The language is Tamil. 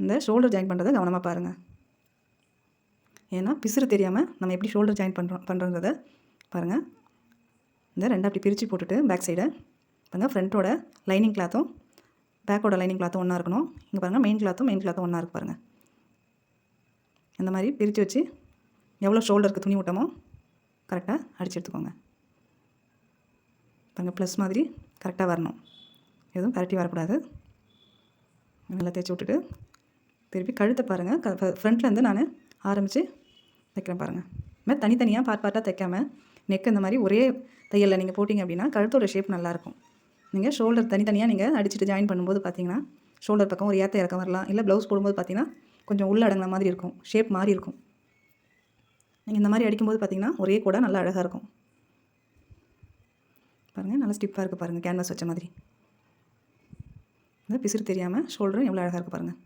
இந்த ஷோல்டர் ஜாயின் பண்ணுறத கவனமாக பாருங்கள். ஏன்னா பிசுறு தெரியாமல் நம்ம எப்படி ஷோல்டர் ஜாயின் பண்ணுறோங்கிறத பாருங்கள். இந்த 2 அப்படி பிரித்து போட்டுட்டு பேக் சைடை பாருங்கள். ஃப்ரண்ட்டோட லைனிங் கிளாத்தும் பேக்கோட லைனிங் கிளாத்தும் ஒன்றா இருக்கணும். இங்கே பாருங்கள் மெயின் கிளாத்தும் ஒன்றா இருக்கு பாருங்கள். இந்த மாதிரி பிரித்து வச்சு எவ்வளோ ஷோல்டருக்கு துணி விட்டோமோ கரெக்டாக அடித்து எடுத்துக்கோங்க. பாருங்கள் ப்ளஸ் மாதிரி கரெக்டாக வரணும், எதுவும் பரட்டி வரக்கூடாது. நல்லா தேய்ச்சி விட்டுட்டு திருப்பி கழுத்தை பாருங்கள். ஃப்ரண்ட்லேருந்து நான் ஆரம்பித்து தைக்கிறேன் பாருங்கள். இதுமாதிரி தனித்தனியாக பார்ட்டாக தைக்காமல் நெக் இந்த மாதிரி ஒரே தையலில் நீங்கள் போட்டிங்க அப்படின்னா கழுத்தோட ஷேப் நல்லாயிருக்கும். நீங்கள் ஷோல்டர் தனித்தனியாக நீங்கள் அடிச்சுட்டு ஜாயின் பண்ணும்போது பார்த்தீங்கன்னா ஷோல்டர் பக்கம் ஒரு ஏற்ற இறக்கம் வரலாம். இல்லை ப்ளவுஸ் போடும்போது பார்த்தீங்கன்னா கொஞ்சம் உள்ள அடங்கின மாதிரி இருக்கும், ஷேப் மாறி இருக்கும். நீங்கள் இந்த மாதிரி அடிக்கும்போது பார்த்தீங்கன்னா ஒரே கூட நல்லா அழகாக இருக்கும். பாருங்கள் நல்லா ஸ்டிப்பாக இருக்குது பாருங்கள், கேன்வாஸ் வச்ச மாதிரி. இந்த பிசுறு தெரியாமல் ஷோல்டரும் எவ்வளோ அழகாக இருக்குது பாருங்கள்.